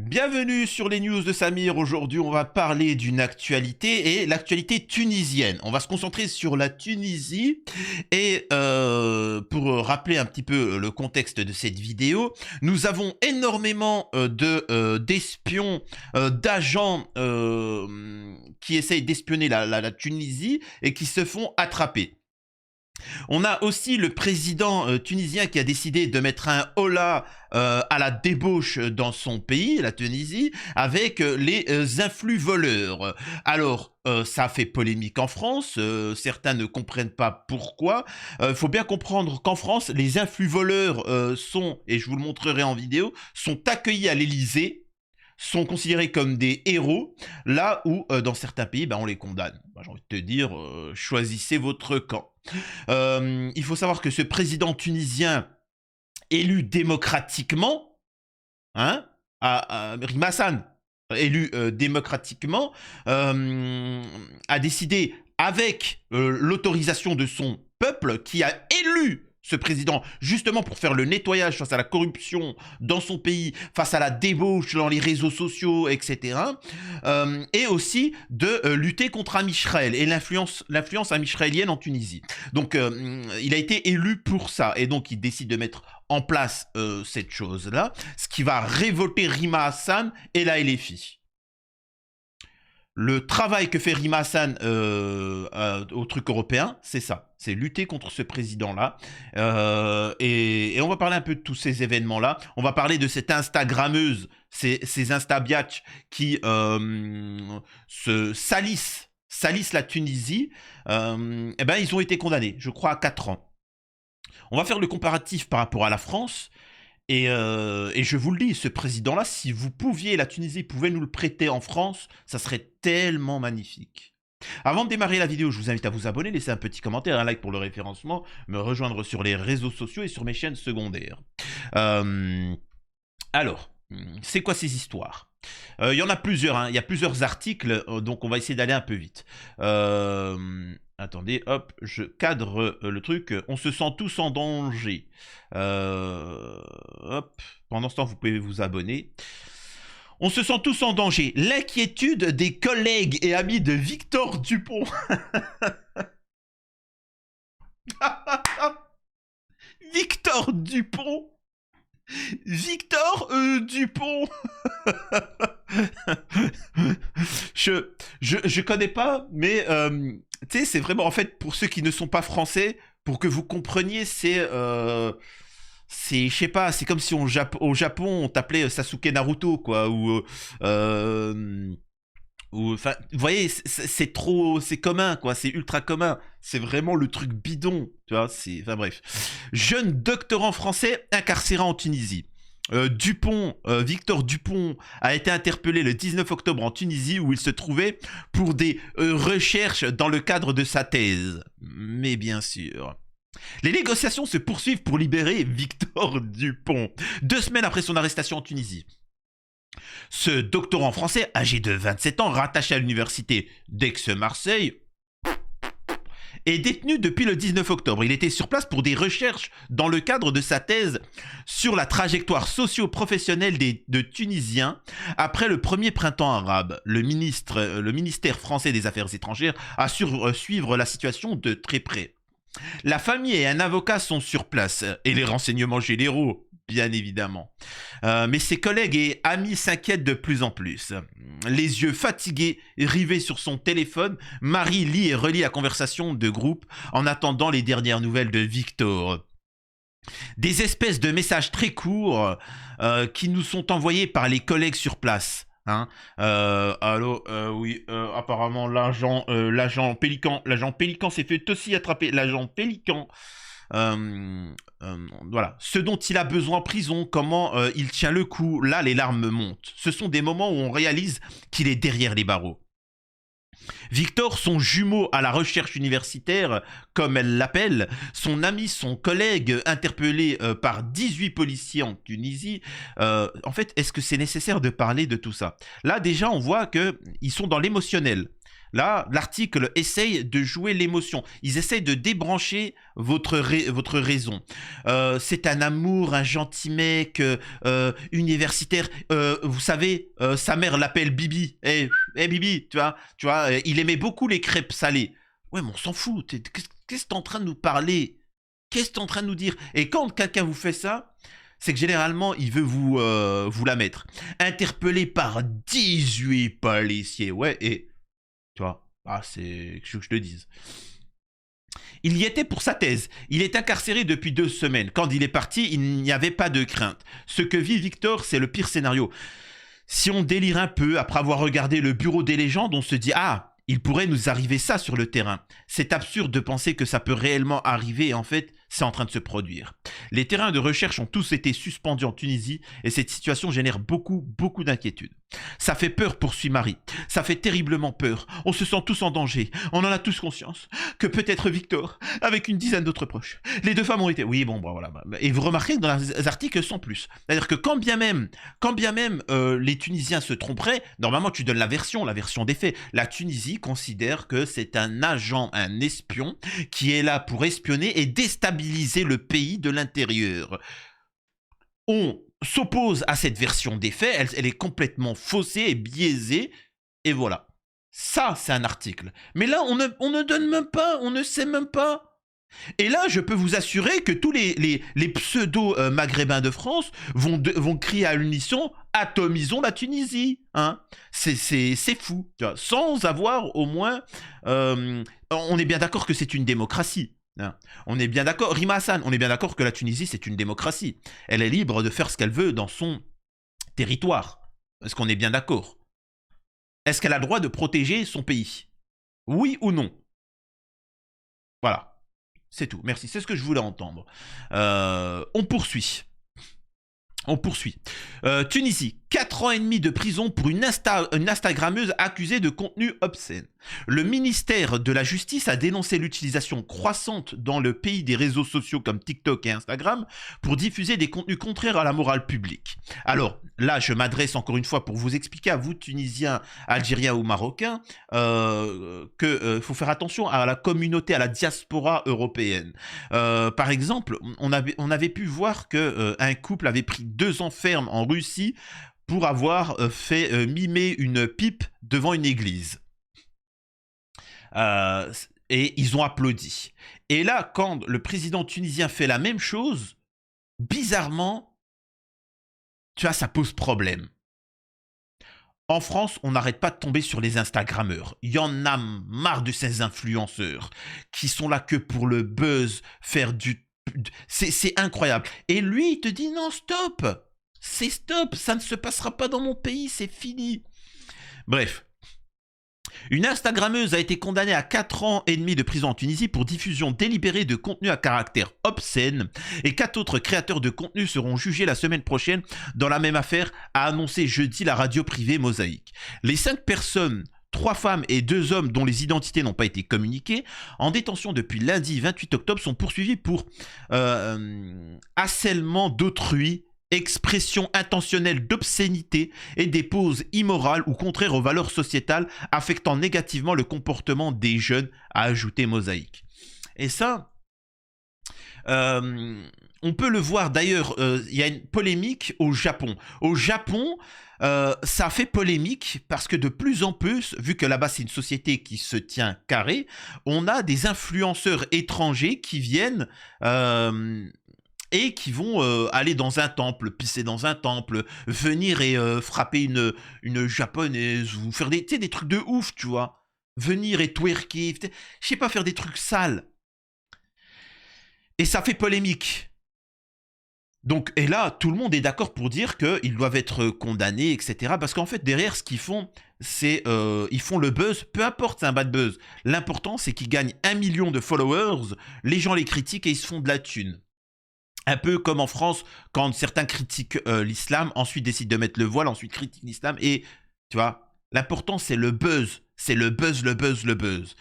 Bienvenue sur les news de Samir. Aujourd'hui, on va parler d'une actualité et l'actualité tunisienne. On va se concentrer sur la Tunisie et pour rappeler un petit peu le contexte de cette vidéo, nous avons énormément d'espions, d'agents qui essayent d'espionner la Tunisie et qui se font attraper. On a aussi le président tunisien qui a décidé de mettre un holà à la débauche dans son pays, la Tunisie, avec les influx voleurs. Alors, ça a fait polémique en France, certains ne comprennent pas pourquoi. Il faut bien comprendre qu'en France, les influx voleurs sont, et je vous le montrerai en vidéo, sont accueillis à l'Élysée, sont considérés comme des héros, là où dans certains pays, on les condamne. J'ai envie de te dire, choisissez votre camp. Il faut savoir que ce président tunisien élu démocratiquement, Rima Hassan, élu démocratiquement, a décidé avec l'autorisation de son peuple qui a élu ce président, justement pour faire le nettoyage face à la corruption dans son pays, face à la débauche dans les réseaux sociaux, etc. Et aussi de lutter contre Amisraël et l'influence amisraélienne en Tunisie. Donc, il a été élu pour ça. Et donc, il décide de mettre en place cette chose-là, ce qui va révolter Rima Hassan et la LFI. Le travail que fait Rima Hassan au truc européen, c'est ça. C'est lutter contre ce président-là. Et on va parler un peu de tous ces événements-là. On va parler de cette Instagrammeuse, ces Instabiatch qui se salissent la Tunisie. Ils ont été condamnés, je crois, à 4 ans. On va faire le comparatif par rapport à la France. Et je vous le dis, ce président-là, si vous pouviez, la Tunisie pouvait nous le prêter en France, ça serait tellement magnifique. Avant de démarrer la vidéo, je vous invite à vous abonner, laisser un petit commentaire, un like pour le référencement, me rejoindre sur les réseaux sociaux et sur mes chaînes secondaires. Alors, c'est quoi ces histoires? Il y en a plusieurs, il y a plusieurs articles, donc on va essayer d'aller un peu vite. Attendez, hop, je cadre le truc. On se sent tous en danger. Hop, pendant ce temps, vous pouvez vous abonner. On se sent tous en danger. L'inquiétude des collègues et amis de Victor Dupont. Victor Dupont. Victor Dupont. je connais pas, mais tu sais, c'est vraiment, en fait, pour ceux qui ne sont pas français, pour que vous compreniez, je sais pas, c'est comme si au Japon, on t'appelait Sasuke Naruto, quoi, ou enfin, vous voyez, c'est trop, c'est commun, quoi, c'est ultra commun, c'est vraiment le truc bidon, tu vois, enfin bref. Jeune doctorant français incarcéré en Tunisie. Victor Dupont a été interpellé le 19 octobre en Tunisie où il se trouvait pour des recherches dans le cadre de sa thèse. Mais bien sûr. Les négociations se poursuivent pour libérer Victor Dupont, 2 semaines après son arrestation en Tunisie. Ce doctorant français, âgé de 27 ans, rattaché à l'université d'Aix-Marseille, est détenu depuis le 19 octobre. Il était sur place pour des recherches dans le cadre de sa thèse sur la trajectoire socio-professionnelle de Tunisiens après le premier printemps arabe. Le ministère français des Affaires étrangères assure suivre la situation de très près. La famille et un avocat sont sur place et les renseignements généraux, bien évidemment. Mais ses collègues et amis s'inquiètent de plus en plus. Les yeux fatigués, rivés sur son téléphone, Marie lit et relit la conversation de groupe en attendant les dernières nouvelles de Victor. Des espèces de messages très courts qui nous sont envoyés par les collègues sur place. Allô, oui, apparemment l'agent Pélican s'est fait aussi attraper. L'agent Pélican, voilà, ce dont il a besoin en prison, comment il tient le coup. Là, les larmes montent. Ce sont des moments où on réalise qu'il est derrière les barreaux. Victor, son jumeau à la recherche universitaire, comme elle l'appelle, son ami, son collègue, interpellé par 18 policiers en Tunisie. En fait, est-ce que c'est nécessaire de parler de tout ça? Là, déjà, on voit qu'ils sont dans l'émotionnel. Là, l'article essaye de jouer l'émotion. Ils essayent de débrancher votre raison. C'est un amour, un gentil mec, universitaire. Vous savez, sa mère l'appelle Bibi. Bibi, tu vois, il aimait beaucoup les crêpes salées. Ouais, mais on s'en fout. Qu'est-ce que t'es en train de nous parler? Qu'est-ce que t'es en train de nous dire? Et quand quelqu'un vous fait ça, c'est que généralement, il veut vous la mettre. Interpellé par 18 policiers. Ouais, et... Tu vois, c'est... Que je te dise. Il y était pour sa thèse. Il est incarcéré depuis 2 semaines. Quand il est parti, il n'y avait pas de crainte. Ce que vit Victor, c'est le pire scénario. Si on délire un peu, après avoir regardé le bureau des légendes, on se dit « Ah, il pourrait nous arriver ça sur le terrain. » C'est absurde de penser que ça peut réellement arriver et en fait, c'est en train de se produire. Les terrains de recherche ont tous été suspendus en Tunisie et cette situation génère beaucoup d'inquiétudes. Ça fait peur, poursuit Marie. Ça fait terriblement peur. On se sent tous en danger. On en a tous conscience. Que peut-être Victor, avec une dizaine d'autres proches. Les 2 femmes ont été... Oui, bon, voilà. Et vous remarquez que dans les articles, sans plus. C'est-à-dire que quand bien même les Tunisiens se tromperaient, normalement, tu donnes la version des faits. La Tunisie considère que c'est un agent, un espion, qui est là pour espionner et déstabiliser le pays de l'intérieur. On s'oppose à cette version des faits, elle est complètement faussée et biaisée, et voilà. Ça, c'est un article. Mais là, on ne donne même pas, on ne sait même pas. Et là, je peux vous assurer que tous les pseudo-maghrébins de France vont crier à l'unisson « Atomisons la Tunisie hein ». C'est fou, tu vois, sans avoir au moins... on est bien d'accord que c'est une démocratie. Hein. On est bien d'accord, Rima Hassan, on est bien d'accord que la Tunisie, c'est une démocratie. Elle est libre de faire ce qu'elle veut dans son territoire. Est-ce qu'on est bien d'accord? Est-ce qu'elle a le droit de protéger son pays? Oui ou non? Voilà. C'est tout. Merci. C'est ce que je voulais entendre. On poursuit. Tunisie, 4 ans et demi de prison pour une Instagrammeuse accusée de contenu obscène. Le ministère de la Justice a dénoncé l'utilisation croissante dans le pays des réseaux sociaux comme TikTok et Instagram pour diffuser des contenus contraires à la morale publique. Alors, là, je m'adresse encore une fois pour vous expliquer à vous, Tunisiens, Algériens ou Marocains, que faut faire attention à la communauté, à la diaspora européenne. Par exemple, on avait pu voir qu'un couple avait pris 2 ans ferme en Russie pour avoir fait mimer une pipe devant une église. Et ils ont applaudi. Et là, quand le président tunisien fait la même chose, bizarrement, tu vois, ça pose problème. En France, on n'arrête pas de tomber sur les Instagrammeurs. Il y en a marre de ces influenceurs qui sont là que pour le buzz, faire du... C'est incroyable. Et lui, il te dit non, stop. C'est stop, ça ne se passera pas dans mon pays, c'est fini. Bref. Une Instagrammeuse a été condamnée à 4 ans et demi de prison en Tunisie pour diffusion délibérée de contenu à caractère obscène et 4 autres créateurs de contenu seront jugés la semaine prochaine dans la même affaire, a annoncé jeudi la radio privée Mosaïque. Les 5 personnes, 3 femmes et 2 hommes dont les identités n'ont pas été communiquées, en détention depuis lundi 28 octobre, sont poursuivis pour harcèlement d'autrui, expression intentionnelle d'obscénité et des poses immorales ou contraires aux valeurs sociétales affectant négativement le comportement des jeunes, a ajouté Mosaïque. Et ça, on peut le voir d'ailleurs, il y a une polémique au Japon. Au Japon, ça fait polémique parce que de plus en plus, vu que là-bas c'est une société qui se tient carré, on a des influenceurs étrangers qui viennent... et qui vont aller dans un temple, pisser dans un temple, venir et frapper une japonaise, ou faire des trucs de ouf, tu vois. Venir et twerker, je sais pas, faire des trucs sales. Et ça fait polémique. Donc, et là, tout le monde est d'accord pour dire qu'ils doivent être condamnés, etc. Parce qu'en fait, derrière, ce qu'ils font, c'est ils font le buzz, peu importe, c'est un bad buzz. L'important, c'est qu'ils gagnent 1 million de followers, les gens les critiquent et ils se font de la thune. Un peu comme en France, quand certains critiquent l'islam, ensuite décident de mettre le voile, ensuite critiquent l'islam. Et tu vois, l'important, c'est le buzz. C'est le buzz, le buzz, le buzz.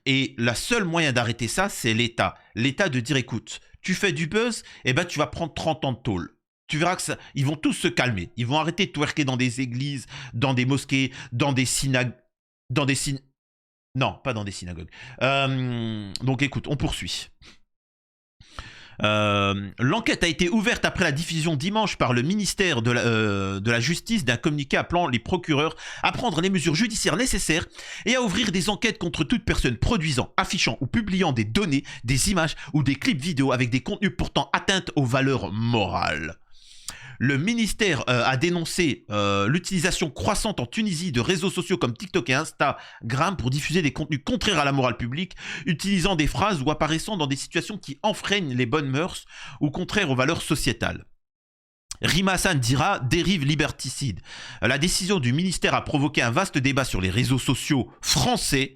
Et le seul moyen d'arrêter ça, c'est l'État. L'État de dire, écoute, tu fais du buzz, eh ben, tu vas prendre 30 ans de tôle. Tu verras que ça, ils vont tous se calmer. Ils vont arrêter de twerker dans des églises, dans des mosquées, dans des synagogues. Dans des synagogues. Non, pas dans des synagogues. Donc écoute, on poursuit. L'enquête a été ouverte après la diffusion dimanche par le ministère de la Justice d'un communiqué appelant les procureurs à prendre les mesures judiciaires nécessaires et à ouvrir des enquêtes contre toute personne produisant, affichant ou publiant des données, des images ou des clips vidéo avec des contenus portant atteinte aux valeurs morales. Le ministère a dénoncé l'utilisation croissante en Tunisie de réseaux sociaux comme TikTok et Instagram pour diffuser des contenus contraires à la morale publique, utilisant des phrases ou apparaissant dans des situations qui enfreignent les bonnes mœurs ou contraires aux valeurs sociétales. Rima Hassan dira dérive liberticide. La décision du ministère a provoqué un vaste débat sur les réseaux sociaux français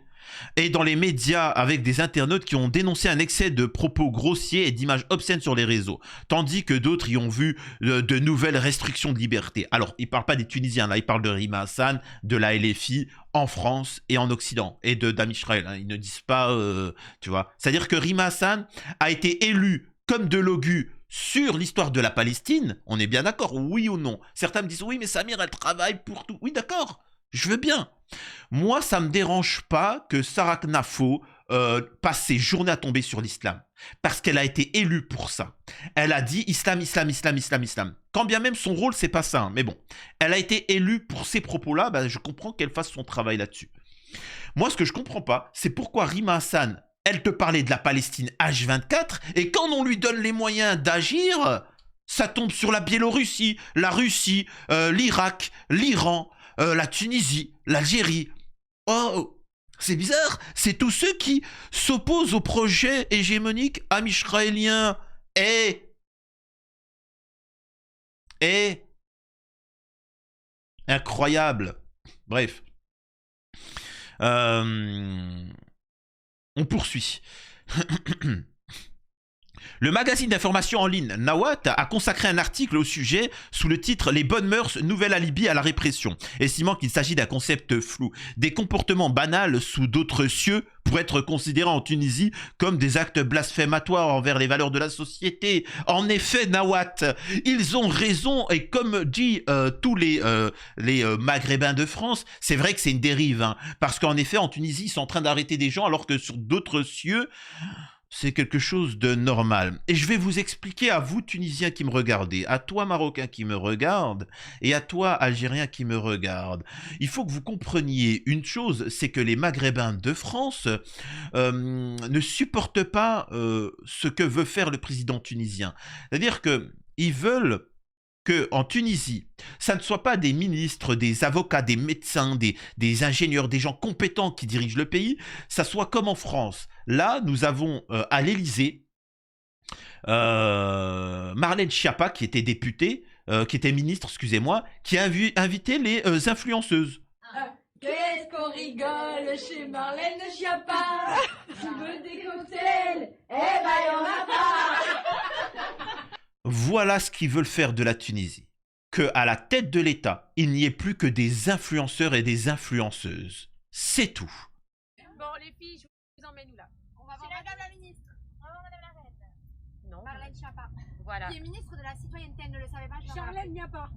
et dans les médias avec des internautes qui ont dénoncé un excès de propos grossiers et d'images obscènes sur les réseaux, tandis que d'autres y ont vu de nouvelles restrictions de liberté. Alors, il ne parle pas des Tunisiens, là, il parle de Rima Hassan, de la LFI en France et en Occident, et d'Am Israël, hein. Ils ne disent pas, tu vois. C'est-à-dire que Rima Hassan a été élu comme de l'augu sur l'histoire de la Palestine. On est bien d'accord, oui ou non? Certains me disent, oui, mais Samir, elle travaille pour tout. Oui, d'accord, je veux bien. Moi, ça me dérange pas que Sarah Knafo passe ses journées à tomber sur l'islam. Parce qu'elle a été élue pour ça. Elle a dit islam, islam, islam, islam, islam. Quand bien même son rôle, c'est pas ça. Hein, mais bon, elle a été élue pour ces propos-là. Bah, je comprends qu'elle fasse son travail là-dessus. Moi, ce que je comprends pas, c'est pourquoi Rima Hassan, elle te parlait de la Palestine H24, et quand on lui donne les moyens d'agir, ça tombe sur la Biélorussie, la Russie, l'Irak, l'Iran, la Tunisie, l'Algérie. Oh, c'est bizarre. C'est tous ceux qui s'opposent au projet hégémonique amisraélien. Incroyable. Bref. On poursuit. Le magazine d'information en ligne Nawat a consacré un article au sujet sous le titre « Les bonnes mœurs, nouvel alibi à la répression », estimant qu'il s'agit d'un concept flou. Des comportements banals sous d'autres cieux pourraient être considérés en Tunisie comme des actes blasphématoires envers les valeurs de la société. En effet, Nawat, ils ont raison, et comme dit tous les Maghrébins de France, c'est vrai que c'est une dérive, hein, parce qu'en effet, en Tunisie, ils sont en train d'arrêter des gens alors que sur d'autres cieux, c'est quelque chose de normal. Et je vais vous expliquer à vous, Tunisiens qui me regardez, à toi, Marocain qui me regarde, et à toi, Algérien qui me regarde. Il faut que vous compreniez une chose, c'est que les Maghrébins de France ne supportent pas ce que veut faire le président tunisien. C'est-à-dire qu'ils veulent qu'en Tunisie, ça ne soit pas des ministres, des avocats, des médecins, des ingénieurs, des gens compétents qui dirigent le pays, ça soit comme en France. Là, nous avons à l'Élysée Marlène Schiappa, qui était députée, qui était ministre, excusez-moi, qui a invité les influenceuses. Qu'est-ce qu'on rigole chez Marlène Schiappa? Tu veux des cocktails? Eh ben, y'en a pas! Voilà ce qu'ils veulent faire de la Tunisie. Qu'à la tête de l'État, il n'y ait plus que des influenceurs et des influenceuses. C'est tout. Bon, les filles, je vous emmène où là? On va voir Madame la Ministre. On va voir Madame la Reine. Non. Marlène Schiappa. Voilà. Qui est ministre de la Citoyenneté, elle ne le savait pas. Charlène n'y a pas.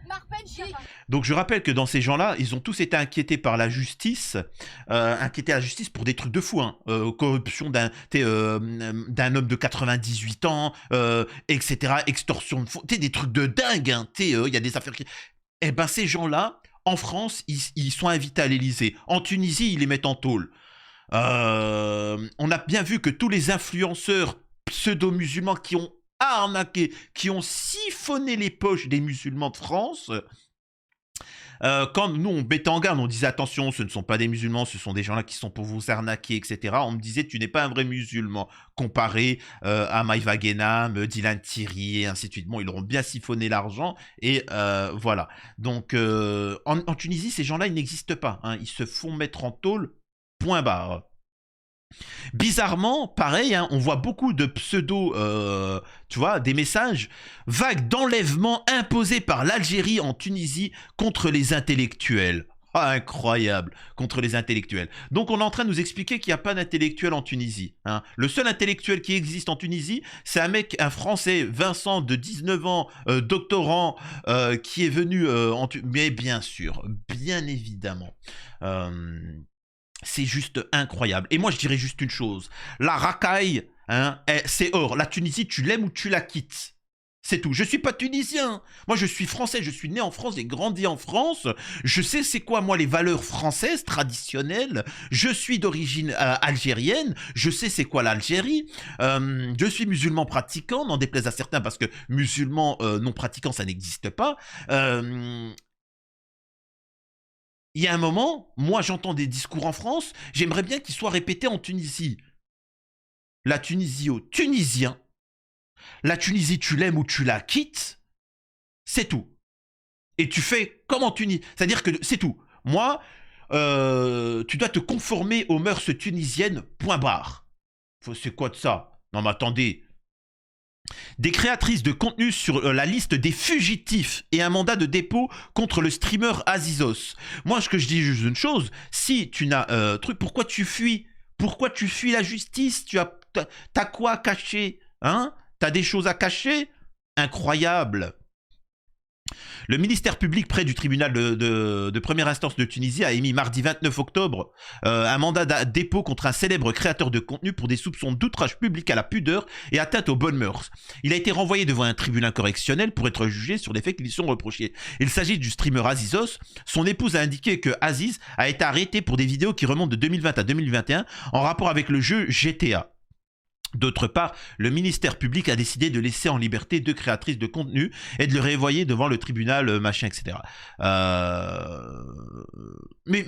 Marpen Schiappa. Donc je rappelle que dans ces gens-là, ils ont tous été inquiétés par la justice, inquiétés à la justice pour des trucs de fou, hein, corruption d'un homme de 98 ans, etc., extorsion de fonds, des trucs de dingue, hein, il y a des affaires qui... Eh ben ces gens-là, en France, ils sont invités à l'Élysée. En Tunisie, ils les mettent en tôle. On a bien vu que tous les influenceurs pseudo-musulmans qui ont arnaqué, qui ont siphonné les poches des musulmans de France, quand nous on mettait en garde, on disait attention, ce ne sont pas des musulmans, ce sont des gens là qui sont pour vous arnaquer, etc. On me disait tu n'es pas un vrai musulman, comparé à Maïva Guénam, Dylan Thierry et ainsi de suite. Bon, ils auront bien siphonné l'argent et voilà. Donc en Tunisie, ces gens-là, ils n'existent pas, hein. Ils se font mettre en tôle, point barre. Bizarrement, pareil, hein, on voit beaucoup de pseudo, tu vois, des messages vagues d'enlèvement imposés par l'Algérie en Tunisie contre les intellectuels. Ah, incroyable, contre les intellectuels. Donc on est en train de nous expliquer qu'il n'y a pas d'intellectuel en Tunisie, hein. Le seul intellectuel qui existe en Tunisie, c'est un mec, un Français, Vincent, de 19 ans, doctorant, qui est venu en Tunisie. Mais bien sûr, bien évidemment. C'est juste incroyable. Et moi, je dirais juste une chose. La racaille, hein, c'est or. La Tunisie, tu l'aimes ou tu la quittes. C'est tout. Je suis pas tunisien. Moi, je suis français. Je suis né en France et grandi en France. Je sais c'est quoi, moi, les valeurs françaises traditionnelles. Je suis d'origine algérienne. Je sais c'est quoi l'Algérie. Je suis musulman pratiquant, n'en déplaise à certains parce que musulman non pratiquant, ça n'existe pas. Il y a un moment, moi, j'entends des discours en France. J'aimerais bien qu'ils soient répétés en Tunisie. La Tunisie aux Tunisiens. La Tunisie, tu l'aimes ou tu la quittes, c'est tout. Et tu fais comme en Tunisie. C'est-à-dire que c'est tout. Moi, tu dois te conformer aux mœurs tunisiennes, point barre. C'est quoi de ça? Non mais attendez. Des créatrices de contenu sur la liste des fugitifs et un mandat de dépôt contre le streamer Azizos. Moi, ce que je dis juste une chose, si tu n'as truc, pourquoi tu fuis? Pourquoi tu fuis la justice? T'as quoi à cacher? Hein? T'as des choses à cacher? Incroyable. Le ministère public près du tribunal de première instance de Tunisie a émis mardi 29 octobre un mandat de dépôt contre un célèbre créateur de contenu pour des soupçons d'outrage public à la pudeur et atteinte aux bonnes mœurs. Il a été renvoyé devant un tribunal correctionnel pour être jugé sur les faits qui lui sont reprochés. Il s'agit du streamer Azizos. Son épouse a indiqué que Aziz a été arrêté pour des vidéos qui remontent de 2020 à 2021 en rapport avec le jeu GTA. D'autre part, le ministère public a décidé de laisser en liberté deux créatrices de contenu et de le renvoyer devant le tribunal, machin, etc. Mais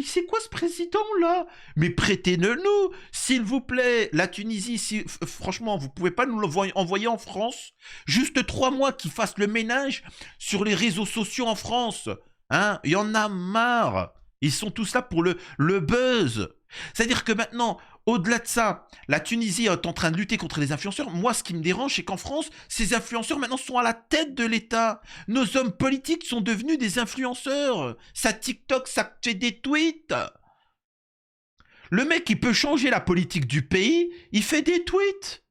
c'est quoi ce président-là? Mais prêtez-le-nous, s'il vous plaît. La Tunisie, si, franchement, vous pouvez pas nous l'envoyer en France? Juste 3 mois qu'ils fassent le ménage sur les réseaux sociaux en France. Hein? Il y en a marre. Ils sont tous là pour le buzz. C'est-à-dire que maintenant, au-delà de ça, la Tunisie est en train de lutter contre les influenceurs. Moi, ce qui me dérange, c'est qu'en France, ces influenceurs maintenant sont à la tête de l'État. Nos hommes politiques sont devenus des influenceurs. Ça TikTok, ça fait des tweets. Le mec qui peut changer la politique du pays, il fait des tweets.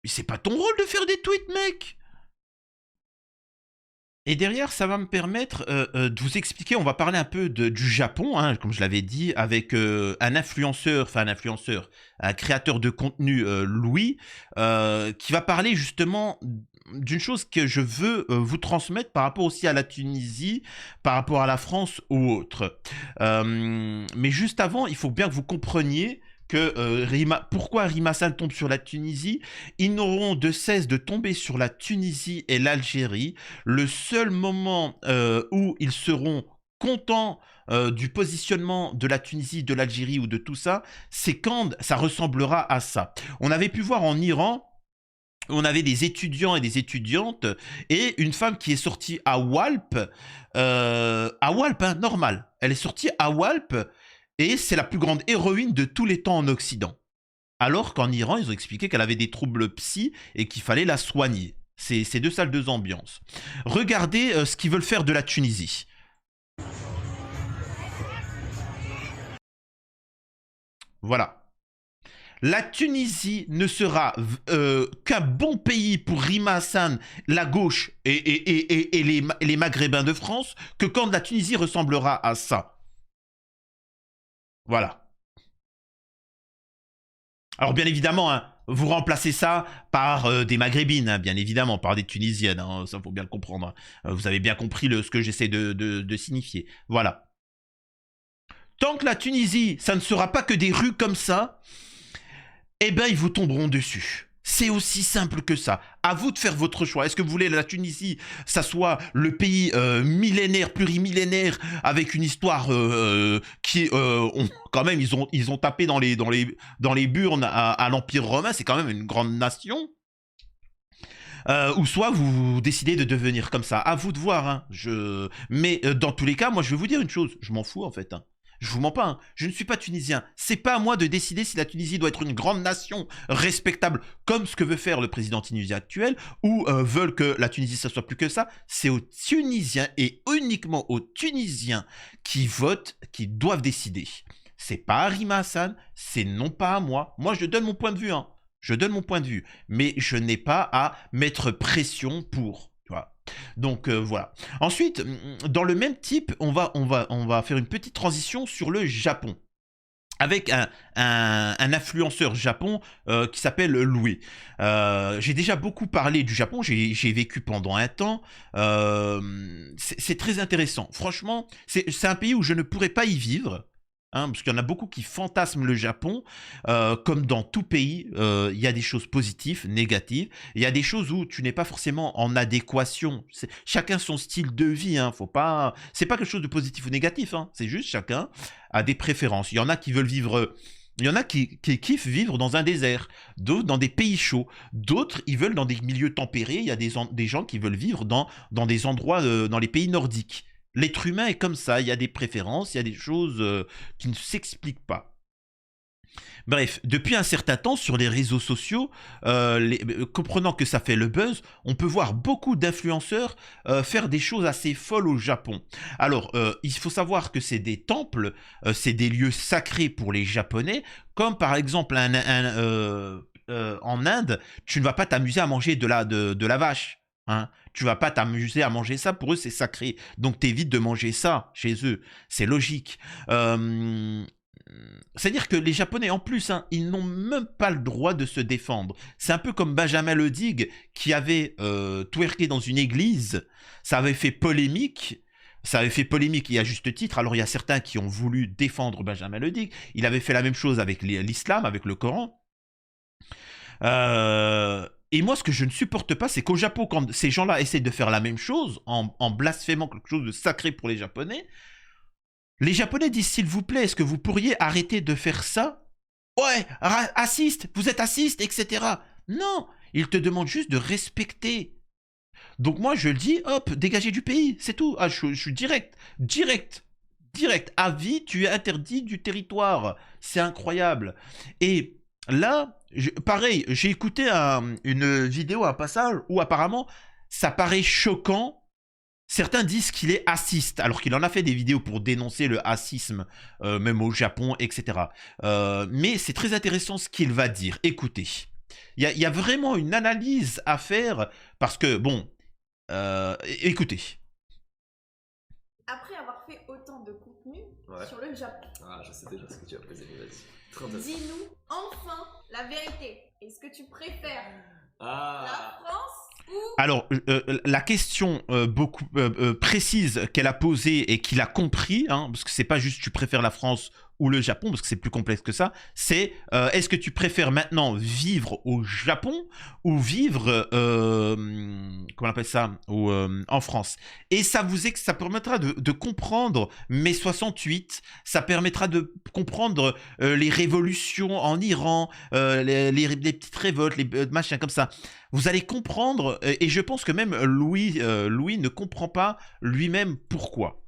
Mais c'est pas ton rôle de faire des tweets, mec. Et derrière, ça va me permettre de vous expliquer, on va parler un peu du Japon, hein, comme je l'avais dit, avec un influenceur, un créateur de contenu, Louis, qui va parler justement d'une chose que je veux vous transmettre par rapport aussi à la Tunisie, par rapport à la France ou autre. Mais juste avant, il faut bien que vous compreniez que pourquoi Rimassan tombe sur la Tunisie. Ils n'auront de cesse de tomber sur la Tunisie et l'Algérie. Le seul moment où ils seront contents du positionnement de la Tunisie, de l'Algérie ou de tout ça, c'est quand ça ressemblera à ça. On avait pu voir en Iran, on avait des étudiants et des étudiantes et une femme qui est sortie à Walp, hein, normal. Elle est sortie à Walp. Et c'est la plus grande héroïne de tous les temps en Occident. Alors qu'en Iran, ils ont expliqué qu'elle avait des troubles psy et qu'il fallait la soigner. C'est 2 salles, 2 ambiances. Regardez ce qu'ils veulent faire de la Tunisie. Voilà. La Tunisie ne sera qu'un bon pays pour Rima Hassan, la gauche et les Maghrébins de France, que quand la Tunisie ressemblera à ça. Voilà. Alors bien évidemment, hein, vous remplacez ça par des Maghrébines, hein, bien évidemment, par des Tunisiennes, hein, ça faut bien le comprendre. Hein. Vous avez bien compris ce que j'essaie de signifier. Voilà. Tant que la Tunisie, ça ne sera pas que des rues comme ça, eh ben ils vous tomberont dessus. C'est aussi simple que ça. À vous de faire votre choix. Est-ce que vous voulez que la Tunisie, ça soit le pays millénaire, plurimillénaire, avec une histoire qui, quand même, ils ont tapé dans les burnes à l'Empire romain. C'est quand même une grande nation. Ou soit vous décidez de devenir comme ça. À vous de voir. Hein. Mais dans tous les cas, moi, je vais vous dire une chose. Je m'en fous en fait. Hein. Je vous mens pas, hein. Je ne suis pas tunisien. C'est pas à moi de décider si la Tunisie doit être une grande nation respectable, comme ce que veut faire le président tunisien actuel, ou veulent que la Tunisie ça soit plus que ça. C'est aux Tunisiens et uniquement aux Tunisiens qui votent, qui doivent décider. C'est pas à Rima Hassan, c'est non pas à moi. Moi, je donne mon point de vue, hein. Je donne mon point de vue, mais je n'ai pas à mettre pression pour. Tu vois. Donc voilà. Ensuite, dans le même type, on va faire une petite transition sur le Japon. Avec un influenceur Japon qui s'appelle Louis. J'ai déjà beaucoup parlé du Japon, j'ai vécu pendant un temps. C'est très intéressant. Franchement, c'est un pays où je ne pourrais pas y vivre. Hein, parce qu'il y en a beaucoup qui fantasment le Japon. Comme dans tout pays, il y a des choses positives, négatives. Il y a des choses où tu n'es pas forcément en adéquation. Chacun son style de vie. Hein, faut pas. C'est pas quelque chose de positif ou négatif. Hein, c'est juste chacun a des préférences. Il y en a qui veulent vivre. Il y en a qui kiffent vivre dans un désert, d'autres dans des pays chauds, d'autres ils veulent dans des milieux tempérés. Il y a des gens qui veulent vivre dans des endroits, dans les pays nordiques. L'être humain est comme ça, il y a des préférences, il y a des choses qui ne s'expliquent pas. Bref, depuis un certain temps, sur les réseaux sociaux, comprenant que ça fait le buzz, on peut voir beaucoup d'influenceurs faire des choses assez folles au Japon. Alors, il faut savoir que c'est des temples, c'est des lieux sacrés pour les Japonais, comme par exemple en Inde, tu ne vas pas t'amuser à manger de la vache. Hein, tu vas pas t'amuser à manger ça, pour eux c'est sacré. Donc t'évites de manger ça chez eux, c'est logique. C'est-à-dire que les Japonais en plus, hein, ils n'ont même pas le droit de se défendre. C'est un peu comme Benjamin Ledigue qui avait twerké dans une église, ça avait fait polémique. Ça avait fait polémique et à juste titre. Alors il y a certains qui ont voulu défendre Benjamin Ledigue. Il avait fait la même chose avec l'islam, avec le Coran. Et moi, ce que je ne supporte pas, c'est qu'au Japon, quand ces gens-là essaient de faire la même chose, en blasphémant quelque chose de sacré pour les Japonais, les Japonais disent, s'il vous plaît, est-ce que vous pourriez arrêter de faire ça? Ouais, raciste, vous êtes raciste, etc. Non, ils te demandent juste de respecter. Donc moi, je le dis, hop, dégagez du pays, c'est tout. Ah, je suis direct. À vie, tu es interdit du territoire. C'est incroyable. Et là, pareil, j'ai écouté une vidéo, un passage où apparemment ça paraît choquant. Certains disent qu'il est raciste, alors qu'il en a fait des vidéos pour dénoncer le racisme, même au Japon, etc. Mais c'est très intéressant ce qu'il va dire. Écoutez, il y a vraiment une analyse à faire parce que, bon, écoutez. Après avoir fait autant de contenu sur le Japon. Ah, je sais déjà ce que tu vas poser, mais vas-y. Dis-nous enfin la vérité. Est-ce que tu préfères la France ou... Alors, la question beaucoup précise qu'elle a posée et qu'il a compris, hein, parce que c'est pas juste tu préfères la France ou le Japon, parce que c'est plus complexe que ça, c'est est-ce que tu préfères maintenant vivre au Japon ou vivre, comment on appelle ça, en France? Et ça permettra de comprendre mai 68, ça permettra de comprendre les révolutions en Iran, les petites révoltes, les machins comme ça. Vous allez comprendre, et je pense que même Louis ne comprend pas lui-même pourquoi.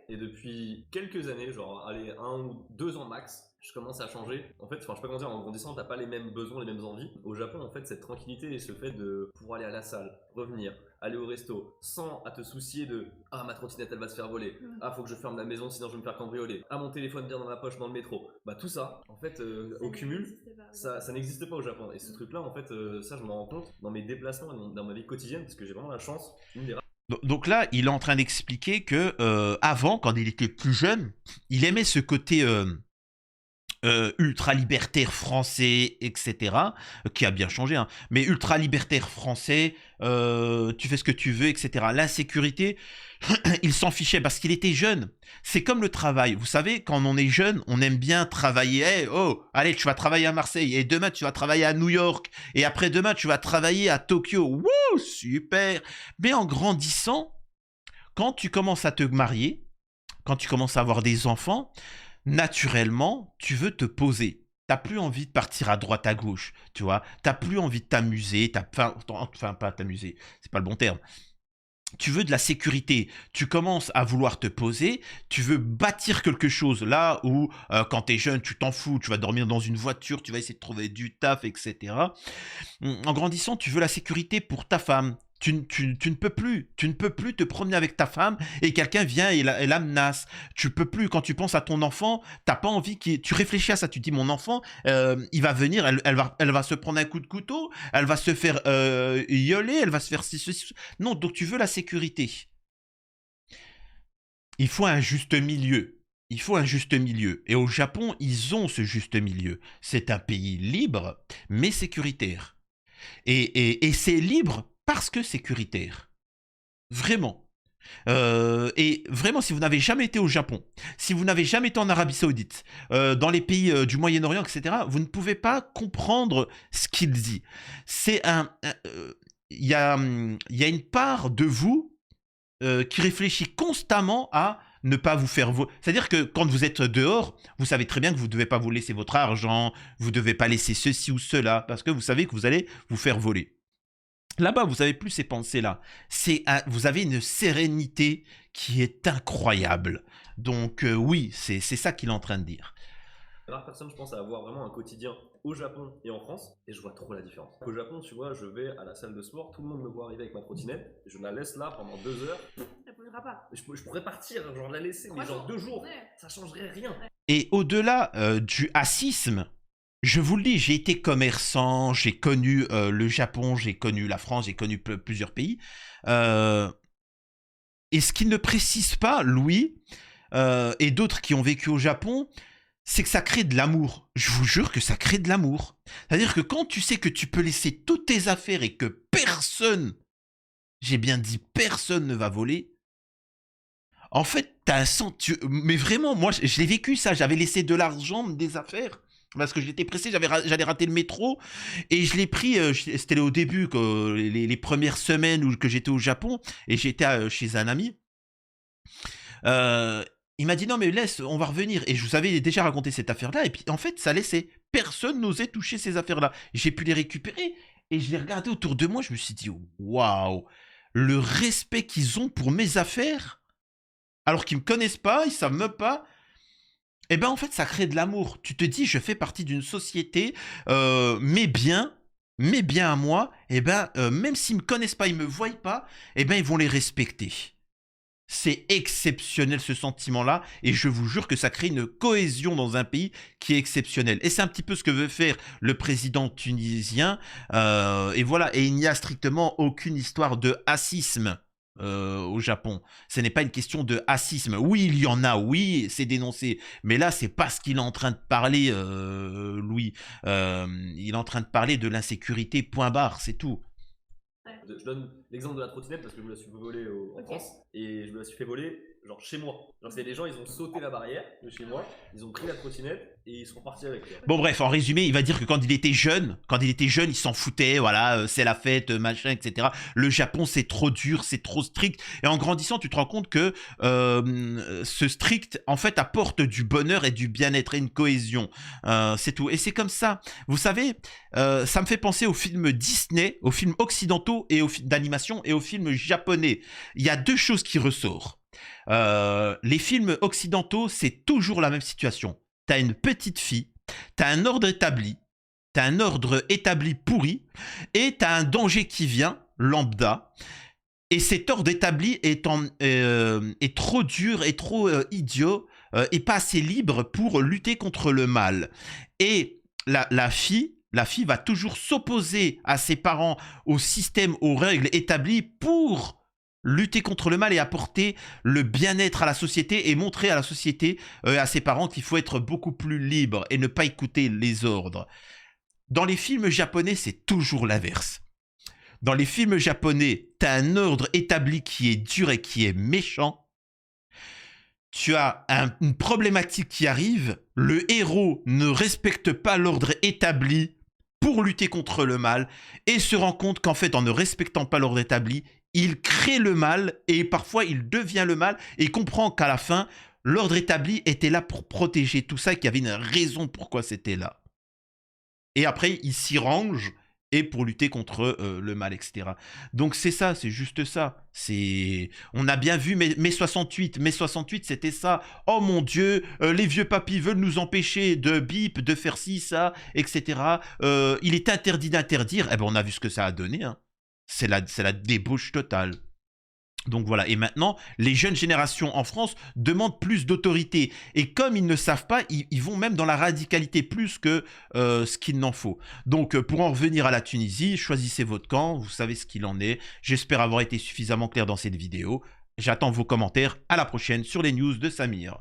Et depuis quelques années, genre allez, 1 ou 2 ans max, je commence à changer. En fait, enfin, je sais pas comment dire, en grandissant, t'as pas les mêmes besoins, les mêmes envies. Au Japon, en fait, cette tranquillité et ce fait de pouvoir aller à la salle, revenir, aller au resto, sans à te soucier de « Ah, ma trottinette, elle va se faire voler. Ah, faut que je ferme la maison, sinon je vais me faire cambrioler. Ah, mon téléphone bien dans ma poche dans le métro. » Bah tout ça, en fait, au cumul, ça n'existe pas au Japon. Et ce truc-là, en fait, ça, je m'en rends compte dans mes déplacements et dans ma vie quotidienne, parce que j'ai vraiment la chance, une des Donc là, il est en train d'expliquer que avant, quand il était plus jeune, il aimait ce côté ultra-libertaire français, etc., qui a bien changé, hein, mais ultra-libertaire français, tu fais ce que tu veux, etc. L'insécurité, il s'en fichait parce qu'il était jeune. C'est comme le travail. Vous savez, quand on est jeune, on aime bien travailler. Hey, oh, allez, tu vas travailler à Marseille, et demain, tu vas travailler à New York, et après-demain, tu vas travailler à Tokyo. Wouh, super! Mais en grandissant, quand tu commences à te marier, quand tu commences à avoir des enfants, naturellement, tu veux te poser. T'as plus envie de partir à droite à gauche, tu vois. T'as plus envie de t'amuser, enfin pas t'amuser, c'est pas le bon terme. tu veux de la sécurité, tu commences à vouloir te poser, tu veux bâtir quelque chose là où quand t'es jeune, tu t'en fous, tu vas dormir dans une voiture, tu vas essayer de trouver du taf, etc. En grandissant, tu veux la sécurité pour ta femme. Tu ne peux plus te promener avec ta femme et quelqu'un vient et la menace. Tu peux plus, quand tu penses à ton enfant, t'as pas envie tu réfléchis à ça, tu te dis mon enfant, il va venir, elle va se prendre un coup de couteau, elle va se faire yoler, elle va se faire ceci. Non, donc tu veux la sécurité. Il faut un juste milieu. Il faut un juste milieu. Et au Japon, ils ont ce juste milieu. C'est un pays libre, mais sécuritaire. Et c'est libre parce que sécuritaire. Vraiment. Et vraiment, si vous n'avez jamais été au Japon, si vous n'avez jamais été en Arabie Saoudite, dans les pays du Moyen-Orient, etc., vous ne pouvez pas comprendre ce qu'il dit. Il y a une part de vous qui réfléchit constamment à ne pas vous faire voler. C'est-à-dire que quand vous êtes dehors, vous savez très bien que vous ne devez pas vous laisser votre argent, vous ne devez pas laisser ceci ou cela, parce que vous savez que vous allez vous faire voler. Là-bas, vous n'avez plus ces pensées-là. Vous avez une sérénité qui est incroyable. Donc oui, c'est ça qu'il est en train de dire. Rare personne, je pense, à avoir vraiment un quotidien au Japon et en France, et je vois trop la différence. Au Japon, tu vois, je vais à la salle de sport, tout le monde me voit arriver avec ma trottinette, et je la laisse là pendant 2 heures. Ça bougera pas. Je pourrais partir, genre la laisser, mais genre 2 jours, ça changerait rien. Et au-delà du hassisme, je vous le dis, j'ai été commerçant, j'ai connu le Japon, j'ai connu la France, j'ai connu plusieurs pays. Et ce qu'il ne précise pas, Louis, et d'autres qui ont vécu au Japon, c'est que ça crée de l'amour. Je vous jure que ça crée de l'amour. C'est-à-dire que quand tu sais que tu peux laisser toutes tes affaires et que personne, j'ai bien dit personne ne va voler, en fait, t'as un sentiment... Mais vraiment, moi, je l'ai vécu ça. J'avais laissé de l'argent, des affaires, parce que j'étais pressé, j'allais rater le métro, et je l'ai pris, c'était au début, les premières semaines que j'étais au Japon, et j'étais chez un ami. Il m'a dit non mais laisse, on va revenir. Et je vous avais déjà raconté cette affaire-là, et puis en fait ça laissait. Personne n'osait toucher ces affaires-là. J'ai pu les récupérer, et je les regardais autour de moi, je me suis dit waouh, le respect qu'ils ont pour mes affaires, alors qu'ils me connaissent pas, ils savent même pas. Et ben en fait ça crée de l'amour. Tu te dis je fais partie d'une société, mes biens à moi, et ben même s'ils me connaissent pas, ils me voient pas, et ben ils vont les respecter. C'est exceptionnel ce sentiment-là, et je vous jure que ça crée une cohésion dans un pays qui est exceptionnel. Et c'est un petit peu ce que veut faire le président tunisien, et voilà, et il n'y a strictement aucune histoire de racisme au Japon. Ce n'est pas une question de racisme. Oui, il y en a, oui, c'est dénoncé, mais là, c'est pas ce qu'il est en train de parler, Louis. Il est en train de parler de l'insécurité, point barre, c'est tout. Je donne l'exemple de la trottinette parce que je me la suis volée en France, et je me la suis fait voler genre chez moi. Genre c'est des gens, ils ont sauté la barrière de chez moi, ils ont pris la trottinette et ils sont partis avec. Bon bref, en résumé, il va dire que quand il était jeune, il s'en foutait, voilà, c'est la fête, machin, etc. Le Japon, c'est trop dur, c'est trop strict. Et en grandissant, tu te rends compte que ce strict, en fait, apporte du bonheur et du bien-être et une cohésion. C'est tout. Et c'est comme ça. Vous savez, ça me fait penser aux films Disney, aux films occidentaux et aux films d'animation et aux films japonais. Il y a 2 choses qui ressortent. Les films occidentaux, c'est toujours la même situation. T'as une petite fille, t'as un ordre établi pourri, et t'as un danger qui vient, lambda, et cet ordre établi est trop dur et trop idiot, et pas assez libre pour lutter contre le mal. Et la fille va toujours s'opposer à ses parents, au système, aux règles établies pour lutter contre le mal et apporter le bien-être à la société et montrer à la société, à ses parents qu'il faut être beaucoup plus libre et ne pas écouter les ordres. Dans les films japonais, c'est toujours l'inverse. Dans les films japonais, tu as un ordre établi qui est dur et qui est méchant. Tu as une problématique qui arrive, le héros ne respecte pas l'ordre établi pour lutter contre le mal et se rend compte qu'en fait, en ne respectant pas l'ordre établi, il crée le mal et parfois il devient le mal et comprend qu'à la fin, l'ordre établi était là pour protéger tout ça et qu'il y avait une raison pourquoi c'était là. Et après, il s'y range et pour lutter contre le mal, etc. Donc c'est ça, c'est juste ça. On a bien vu mai 68. Mai 68, c'était ça. Oh mon Dieu, les vieux papis veulent nous empêcher de bip, de faire ci, ça, etc. Il est interdit d'interdire. Eh ben on a vu ce que ça a donné. Hein. C'est la débauche totale. Donc voilà, et maintenant, les jeunes générations en France demandent plus d'autorité. Et comme ils ne savent pas, ils vont même dans la radicalité plus que ce qu'il n'en faut. Donc pour en revenir à la Tunisie, choisissez votre camp, vous savez ce qu'il en est. J'espère avoir été suffisamment clair dans cette vidéo. J'attends vos commentaires. À la prochaine sur les news de Samir.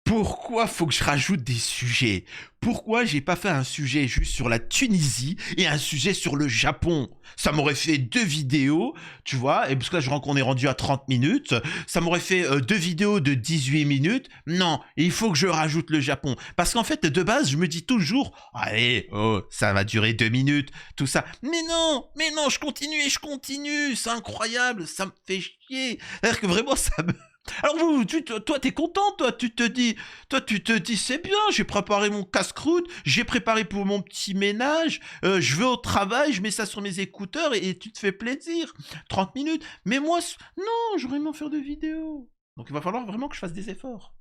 Pourquoi faut que je rajoute des sujets? Pourquoi j'ai pas fait un sujet juste sur la Tunisie et un sujet sur le Japon? Ça m'aurait fait 2 vidéos, tu vois, et parce que là je crois qu'on est rendu à 30 minutes, ça m'aurait fait 2 vidéos de 18 minutes. Non, il faut que je rajoute le Japon. Parce qu'en fait, de base, je me dis toujours, allez, oh, ça va durer 2 minutes, tout ça. Mais non, je continue et je continue, c'est incroyable, ça me fait chier. C'est-à-dire que vraiment, ça me... Alors toi t'es content, toi tu te dis c'est bien, j'ai préparé mon casse-croûte, j'ai préparé pour mon petit ménage, je vais au travail, je mets ça sur mes écouteurs et tu te fais plaisir, 30 minutes, mais moi non, j'aurais aimé en faire de vidéos, donc il va falloir vraiment que je fasse des efforts.